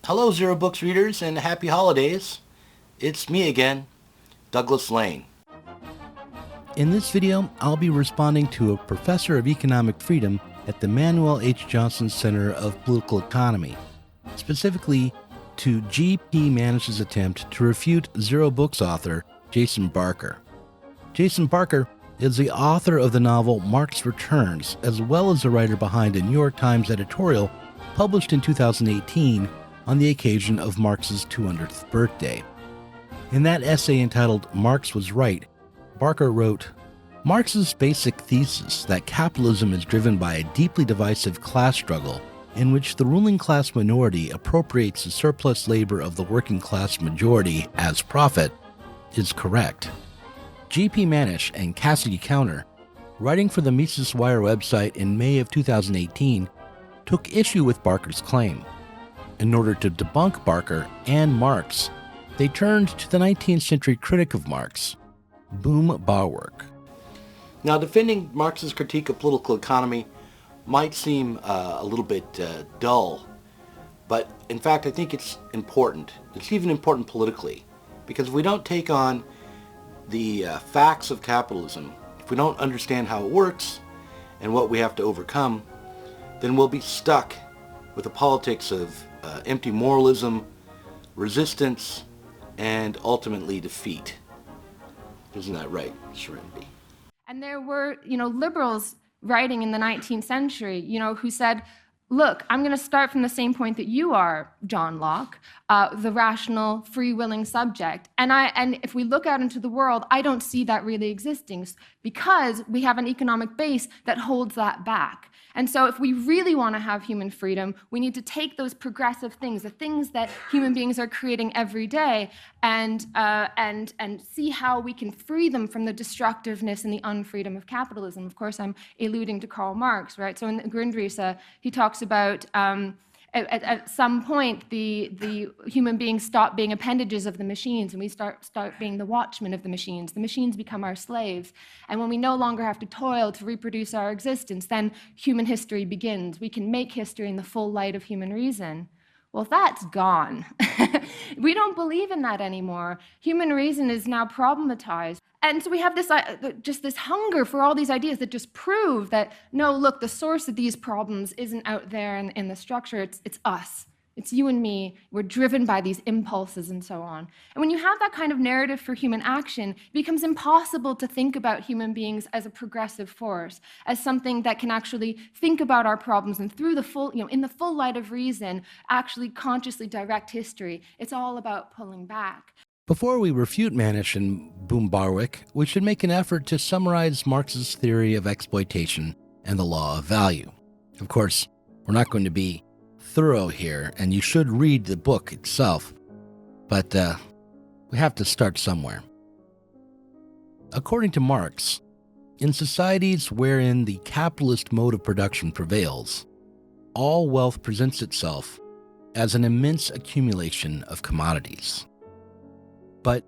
Hello, Zer0 Books readers, and happy holidays. It's me again, Douglas Lane. In this video, I'll be responding to a professor of economic freedom at the Manuel H. Johnson Center of Political Economy, specifically to GP Manish's attempt to refute Zer0 Books author Jason Barker. Jason Barker is the author of the novel Marx Returns, as well as the writer behind a New York Times editorial published in 2018 on the occasion of Marx's 200th birthday. In that essay entitled Marx Was Right, Barker wrote, "Marx's basic thesis that capitalism is driven by a deeply divisive class struggle in which the ruling class minority appropriates the surplus labor of the working class majority as profit is correct." GP Manish and Cassidy counter, writing for the Mises Wire website in May of 2018, took issue with Barker's claim. In order to debunk Barker and Marx, they turned to the 19th century critic of Marx, Böhm-Bawerk. Now, defending Marx's critique of political economy might seem a little bit dull, but in fact I think it's important. It's even important politically, because if we don't take on the facts of capitalism, if we don't understand how it works and what we have to overcome, then we'll be stuck with the politics of empty moralism, resistance, and ultimately defeat. Isn't that right, Serenity? And there were, liberals writing in the 19th century, who said, look, I'm going to start from the same point that you are, John Locke, the rational, free-willing subject. And if we look out into the world, I don't see that really existing because we have an economic base that holds that back. And so if we really want to have human freedom, we need to take those progressive things, the things that human beings are creating every day, and see how we can free them from the destructiveness and the unfreedom of capitalism. Of course, I'm alluding to Karl Marx, right? So in the Grundrisse, he talks about at some point, the human beings stop being appendages of the machines, and we start being the watchmen of the machines. The machines become our slaves. And when we no longer have to toil to reproduce our existence, then human history begins. We can make history in the full light of human reason. Well, that's gone. We don't believe in that anymore. Human reason is now problematized. And so we have this just this hunger for all these ideas that just prove that, no, look, the source of these problems isn't out there in the structure, it's us. It's you and me. We're driven by these impulses and so on. And when you have that kind of narrative for human action, it becomes impossible to think about human beings as a progressive force, as something that can actually think about our problems and through the full, in the full light of reason, actually consciously direct history. It's all about pulling back. Before we refute Manish and Böhm-Bawerk, we should make an effort to summarize Marx's theory of exploitation and the law of value. Of course, we're not going to be thorough here, and you should read the book itself, but we have to start somewhere. According to Marx, in societies wherein the capitalist mode of production prevails, all wealth presents itself as an immense accumulation of commodities. But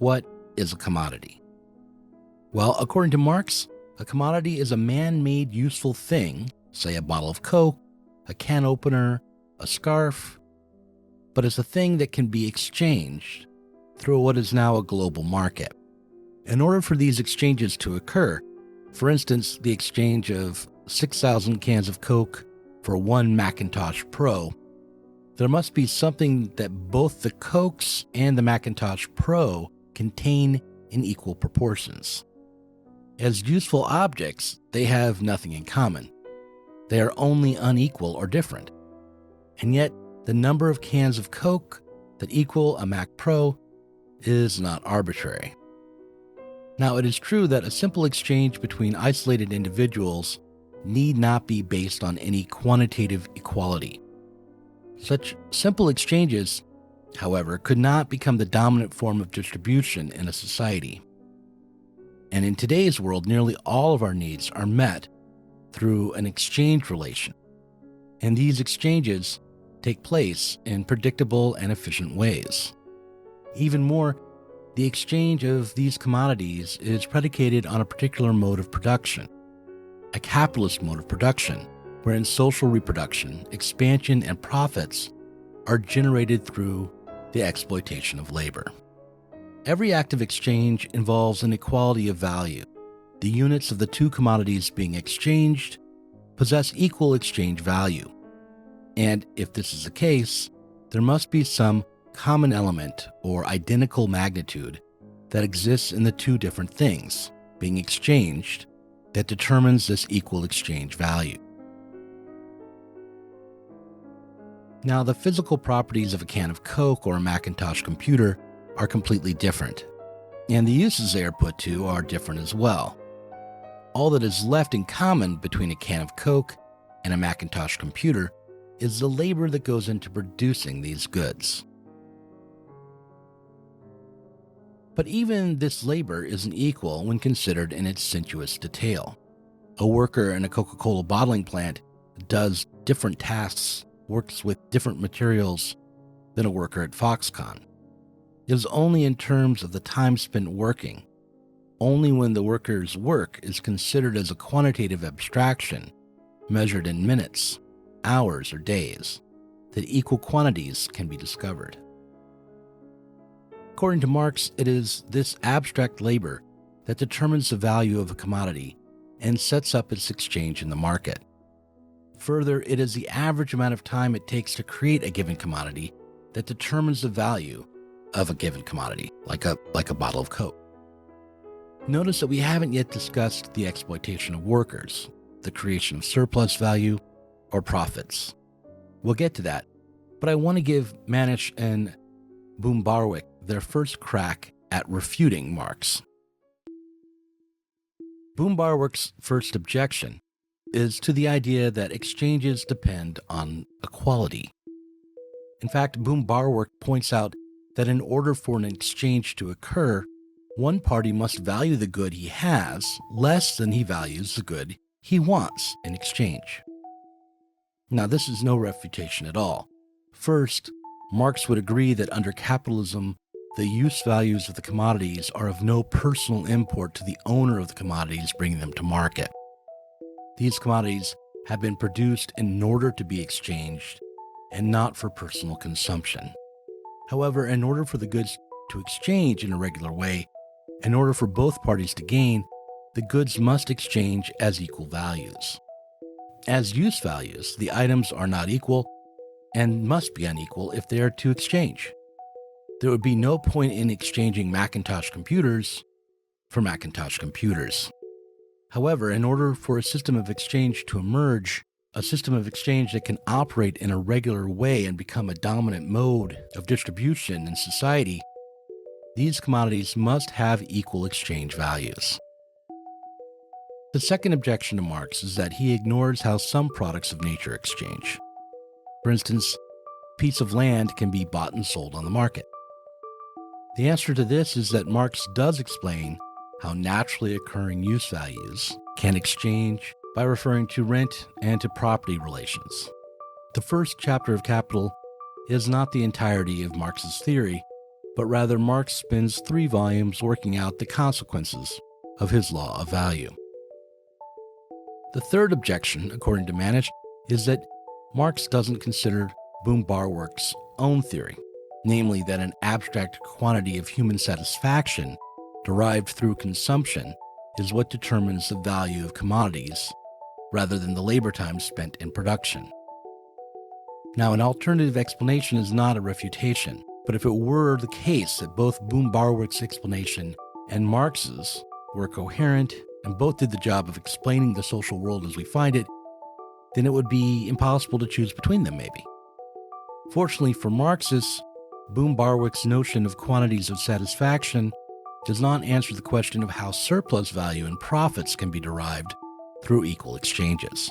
what is a commodity? Well, according to Marx, a commodity is a man-made useful thing, say a bottle of Coke, a can opener, a scarf, but it's a thing that can be exchanged through what is now a global market. In order for these exchanges to occur, for instance, the exchange of 6,000 cans of Coke for one Macintosh Pro, there must be something that both the Cokes and the Macintosh Pro contain in equal proportions. As useful objects, they have nothing in common. They are only unequal or different. And yet, the number of cans of Coke that equal a Mac Pro is not arbitrary. Now, it is true that a simple exchange between isolated individuals need not be based on any quantitative equality. Such simple exchanges, however, could not become the dominant form of distribution in a society. And in today's world, nearly all of our needs are met through an exchange relation. And these exchanges take place in predictable and efficient ways. Even more, the exchange of these commodities is predicated on a particular mode of production, a capitalist mode of production, wherein social reproduction, expansion, and profits are generated through the exploitation of labor. Every act of exchange involves an equality of value. The units of the two commodities being exchanged possess equal exchange value. And if this is the case, there must be some common element or identical magnitude that exists in the two different things being exchanged that determines this equal exchange value. Now, the physical properties of a can of Coke or a Macintosh computer are completely different, and the uses they are put to are different as well. All that is left in common between a can of Coke and a Macintosh computer is the labor that goes into producing these goods. But even this labor isn't equal when considered in its sensuous detail. A worker in a Coca-Cola bottling plant does different tasks, works with different materials than a worker at Foxconn. It is only in terms of the time spent working, only when the worker's work is considered as a quantitative abstraction, measured in minutes, hours, or days, that equal quantities can be discovered. According to Marx, it is this abstract labor that determines the value of a commodity and sets up its exchange in the market. Further, it is the average amount of time it takes to create a given commodity that determines the value of a given commodity, like a bottle of Coke. Notice that we haven't yet discussed the exploitation of workers, the creation of surplus value, or profits. We'll get to that, but I want to give Manish and Böhm-Bawerk their first crack at refuting Marx. Böhm-Bawerk's first objection is to the idea that exchanges depend on equality. In fact, Böhm-Bawerk points out that in order for an exchange to occur, one party must value the good he has less than he values the good he wants in exchange. Now, this is no refutation at all. First, Marx would agree that under capitalism, the use values of the commodities are of no personal import to the owner of the commodities bringing them to market. These commodities have been produced in order to be exchanged and not for personal consumption. However, in order for the goods to exchange in a regular way, in order for both parties to gain, the goods must exchange as equal values. As use values, the items are not equal and must be unequal if they are to exchange. There would be no point in exchanging Macintosh computers for Macintosh computers. However, in order for a system of exchange to emerge, a system of exchange that can operate in a regular way and become a dominant mode of distribution in society, these commodities must have equal exchange values. The second objection to Marx is that he ignores how some products of nature exchange. For instance, a piece of land can be bought and sold on the market. The answer to this is that Marx does explain how naturally occurring use values can exchange by referring to rent and to property relations. The first chapter of Capital is not the entirety of Marx's theory, but rather Marx spends 3 volumes working out the consequences of his law of value. The third objection, according to Manish, is that Marx doesn't consider Böhm-Bawerk's own theory, namely that an abstract quantity of human satisfaction derived through consumption is what determines the value of commodities, rather than the labor time spent in production. Now, an alternative explanation is not a refutation, but if it were the case that both Böhm-Bawerk's explanation and Marx's were coherent and both did the job of explaining the social world as we find it, then it would be impossible to choose between them, maybe. Fortunately for Marxists, Böhm-Bawerk's notion of quantities of satisfaction does not answer the question of how surplus value and profits can be derived through equal exchanges.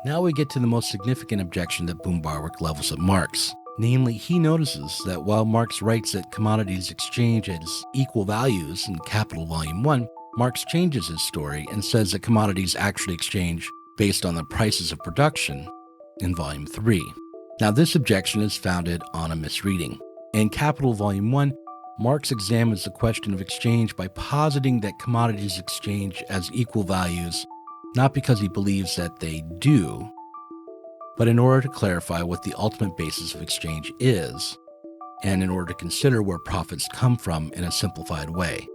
Now we get to the most significant objection that Böhm-Bawerk levels at Marx. Namely, he notices that while Marx writes that commodities exchange as equal values in Capital Volume 1, Marx changes his story and says that commodities actually exchange based on the prices of production in Volume 3. Now, this objection is founded on a misreading. In Capital Volume 1, Marx examines the question of exchange by positing that commodities exchange as equal values, not because he believes that they do, but in order to clarify what the ultimate basis of exchange is, and in order to consider where profits come from in a simplified way.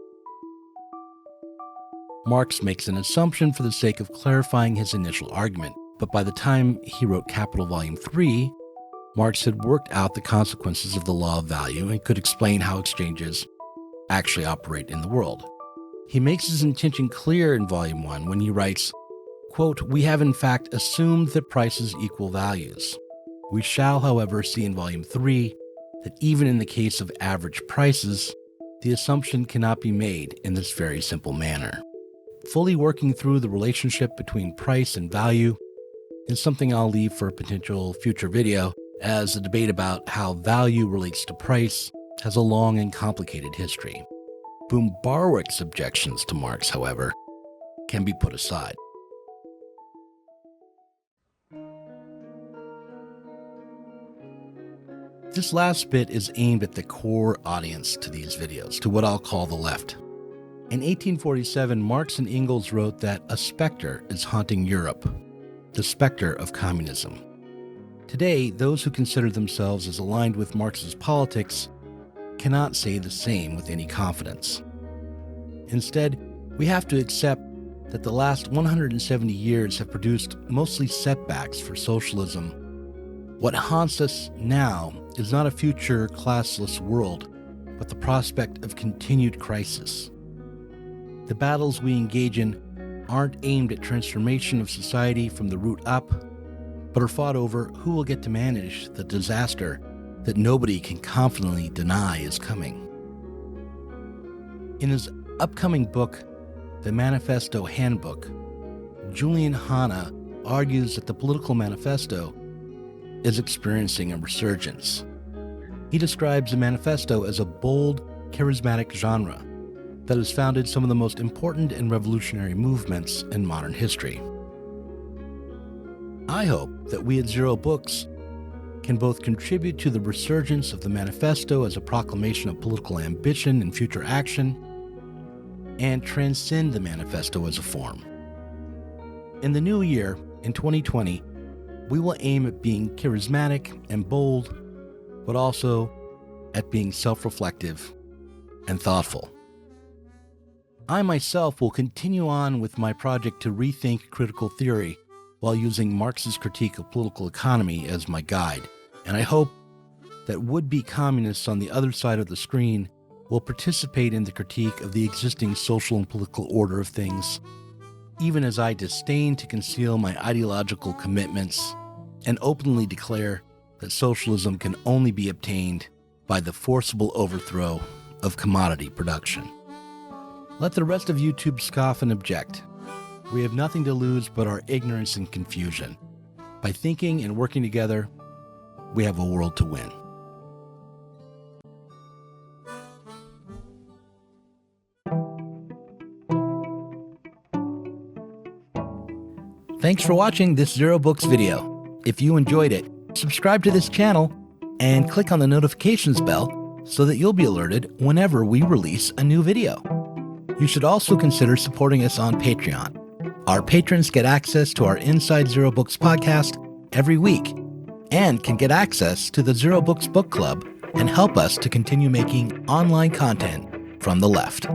Marx makes an assumption for the sake of clarifying his initial argument, but by the time he wrote Capital Volume 3, Marx had worked out the consequences of the law of value and could explain how exchanges actually operate in the world. He makes his intention clear in Volume 1 when he writes, quote, "We have in fact assumed that prices equal values. We shall, however, see in Volume 3 that even in the case of average prices, the assumption cannot be made in this very simple manner." Fully working through the relationship between price and value is something I'll leave for a potential future video, as the debate about how value relates to price has a long and complicated history. Böhm-Bawerk's objections to Marx, however, can be put aside. This last bit is aimed at the core audience to these videos, to what I'll call the left. In 1847, Marx and Engels wrote that a specter is haunting Europe, the specter of communism. Today, those who consider themselves as aligned with Marx's politics cannot say the same with any confidence. Instead, we have to accept that the last 170 years have produced mostly setbacks for socialism. What haunts us now is not a future classless world, but the prospect of continued crisis. The battles we engage in aren't aimed at transformation of society from the root up, but are fought over who will get to manage the disaster that nobody can confidently deny is coming. In his upcoming book, The Manifesto Handbook, Julian Hanna argues that the political manifesto is experiencing a resurgence. He describes the manifesto as a bold, charismatic genre that has founded some of the most important and revolutionary movements in modern history. I hope that we at Zer0 Books can both contribute to the resurgence of the manifesto as a proclamation of political ambition and future action, and transcend the manifesto as a form. In the new year, in 2020, we will aim at being charismatic and bold, but also at being self-reflective and thoughtful. I myself will continue on with my project to rethink critical theory while using Marx's critique of political economy as my guide, and I hope that would-be communists on the other side of the screen will participate in the critique of the existing social and political order of things, even as I disdain to conceal my ideological commitments and openly declare that socialism can only be obtained by the forcible overthrow of commodity production. Let the rest of YouTube scoff and object. We have nothing to lose but our ignorance and confusion. By thinking and working together, we have a world to win. Thanks for watching this Zer0 Books video. If you enjoyed it, subscribe to this channel and click on the notifications bell so that you'll be alerted whenever we release a new video. You should also consider supporting us on Patreon. Our patrons get access to our Inside Zer0 Books podcast every week and can get access to the Zer0 Books book club and help us to continue making online content from the left.